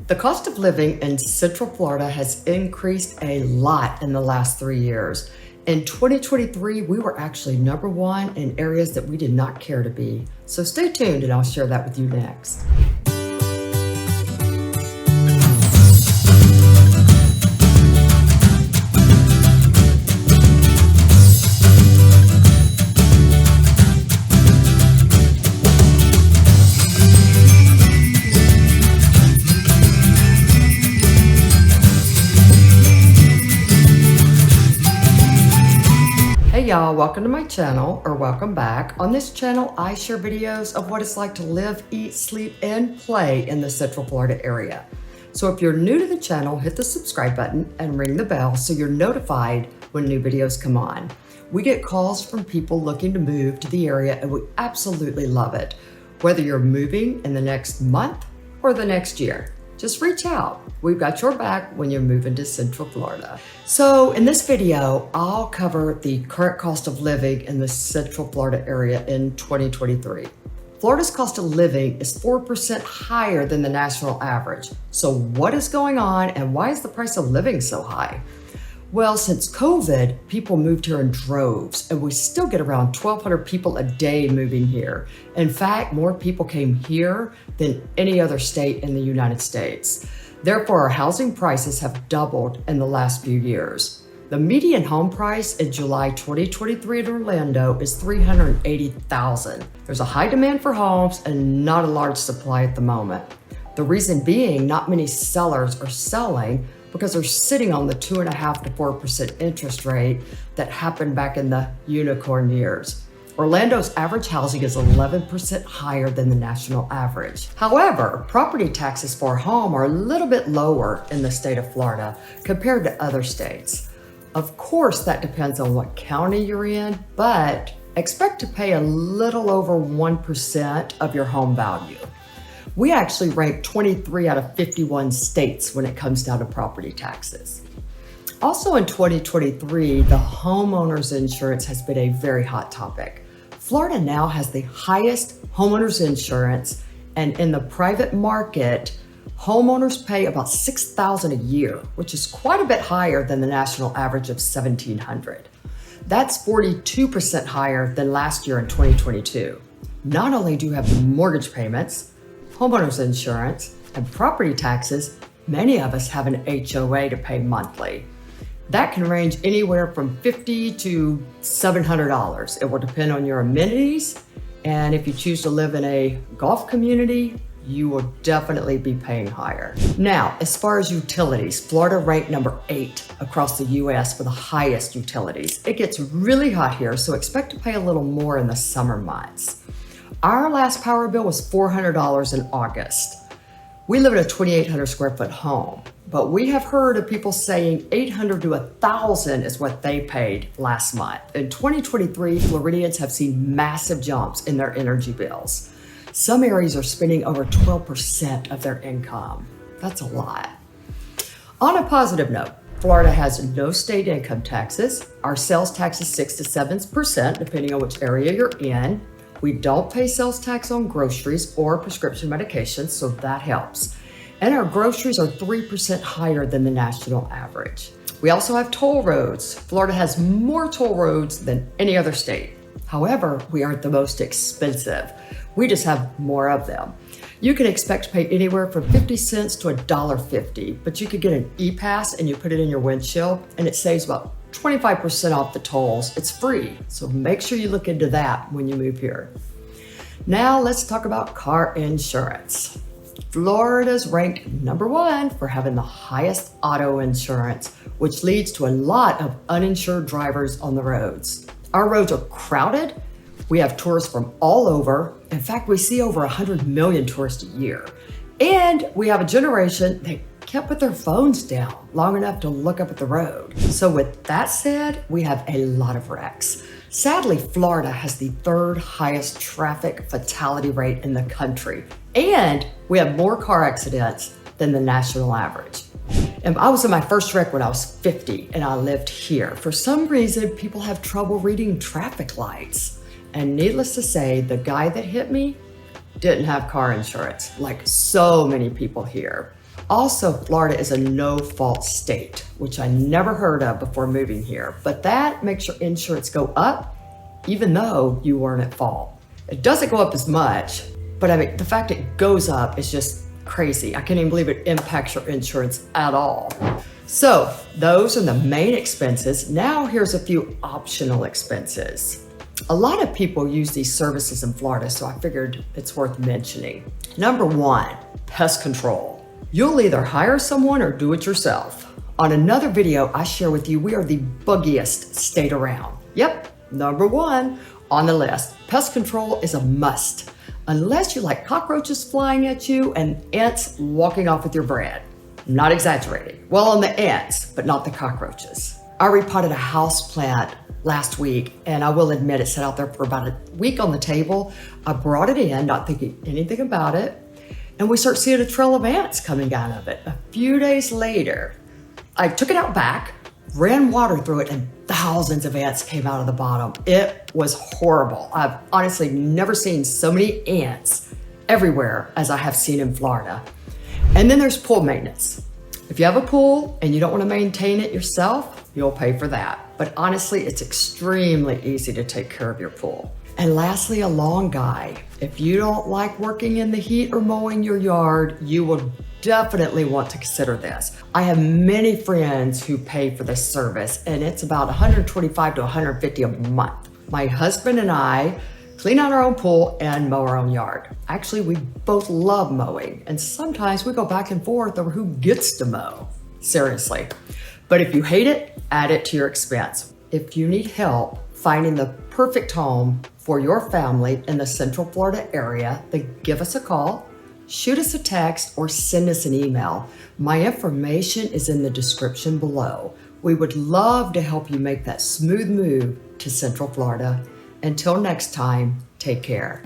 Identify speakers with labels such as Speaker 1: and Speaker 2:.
Speaker 1: The cost of living in Central Florida has increased a lot in the last 3 years. In 2023, we were actually number one in areas that we did not care to be. So stay tuned and I'll share that with you next. Hey y'all, welcome to my channel, or welcome back. On this channel, I share videos of what it's like to live, eat, sleep, and play in the Central Florida area. So if you're new to the channel, hit the subscribe button and ring the bell so you're notified when new videos come on. We get calls from people looking to move to the area and we absolutely love it. Whether you're moving in the next month or the next year, just reach out. We've got your back when you're moving to Central Florida. So in this video, I'll cover the current cost of living in the Central Florida area in 2023. Florida's cost of living is 4% higher than the national average. So what is going on and why is the price of living so high? Well, since COVID, people moved here in droves, and we still get around 1,200 people a day moving here. In fact, more people came here than any other state in the United States. Therefore, our housing prices have doubled in the last few years. The median home price in July 2023 in Orlando is $380,000. There's a high demand for homes and not a large supply at the moment. The reason being, not many sellers are selling because they're sitting on the 2.5% to 4% interest rate that happened back in the unicorn years. Orlando's average housing is 11% higher than the national average. However, property taxes for a home are a little bit lower in the state of Florida compared to other states. Of course, that depends on what county you're in, but expect to pay a little over 1% of your home value. We actually rank 23 out of 51 states when it comes down to property taxes. Also in 2023, the homeowner's insurance has been a very hot topic. Florida now has the highest homeowner's insurance, and in the private market, homeowners pay about $6,000 a year, which is quite a bit higher than the national average of $1,700. That's 42% higher than last year in 2022. Not only do you have mortgage payments, homeowner's insurance, and property taxes, many of us have an HOA to pay monthly. That can range anywhere from $50 to $700. It will depend on your amenities, and if you choose to live in a golf community, you will definitely be paying higher. Now, as far as utilities, Florida ranked number 8 across the US for the highest utilities. It gets really hot here, so expect to pay a little more in the summer months. Our last power bill was $400 in August. We live in a 2,800 square foot home, but we have heard of people saying $800 to $1,000 is what they paid last month. In 2023, Floridians have seen massive jumps in their energy bills. Some areas are spending over 12% of their income. That's a lot. On a positive note, Florida has no state income taxes. Our sales tax is 6 to 7%, depending on which area you're in. We don't pay sales tax on groceries or prescription medications, so that helps. And our groceries are 3% higher than the national average. We also have toll roads. Florida has more toll roads than any other state. However, we aren't the most expensive. We just have more of them. You can expect to pay anywhere from 50 cents to $1.50, but you could get an e-pass and you put it in your windshield and it saves about 25% off the tolls. It's free, so make sure you look into that when you move here. Now let's talk about car insurance. Florida's ranked number 1 for having the highest auto insurance, which leads to a lot of uninsured drivers on the roads. Our roads are crowded. We have tourists from all over. In fact, we see over 100 million tourists a year. And we have a generation that can't put their phones down long enough to look up at the road. So with that said, we have a lot of wrecks. Sadly, Florida has the 3rd highest traffic fatality rate in the country, and we have more car accidents than the national average. And I was in my first wreck when I was 50 and I lived here. For some reason, people have trouble reading traffic lights. And needless to say, the guy that hit me didn't have car insurance, like so many people here. Also, Florida is a no-fault state, which I never heard of before moving here, but that makes your insurance go up even though you weren't at fault. It doesn't go up as much, but I mean, the fact it goes up is just crazy. I can't even believe it impacts your insurance at all. So those are the main expenses. Now here's a few optional expenses. A lot of people use these services in Florida, so I figured it's worth mentioning. Number one, pest control. You'll either hire someone or do it yourself. On another video, I share with you we are the buggiest state around. Yep, number one on the list. Pest control is a must, unless you like cockroaches flying at you and ants walking off with your bread. Not exaggerating. Well, on the ants, but not the cockroaches. I repotted a house plant last week, and I will admit it sat out there for about a week on the table. I brought it in, not thinking anything about it, and we start seeing a trail of ants coming out of it. A few days later, I took it out back, ran water through it, and thousands of ants came out of the bottom. It was horrible. I've honestly never seen so many ants everywhere as I have seen in Florida. And then there's pool maintenance. If you have a pool and you don't want to maintain it yourself, you'll pay for that. But honestly, it's extremely easy to take care of your pool. And lastly, a lawn guy. If you don't like working in the heat or mowing your yard, you will definitely want to consider this. I have many friends who pay for this service, and it's about $125 to $150 a month. My husband and I clean out our own pool and mow our own yard. Actually, we both love mowing, and sometimes we go back and forth over who gets to mow. Seriously. But if you hate it, add it to your expense. If you need help finding the perfect home for your family in the Central Florida area, then give us a call, shoot us a text, or send us an email. My information is in the description below. We would love to help you make that smooth move to Central Florida. Until next time, take care.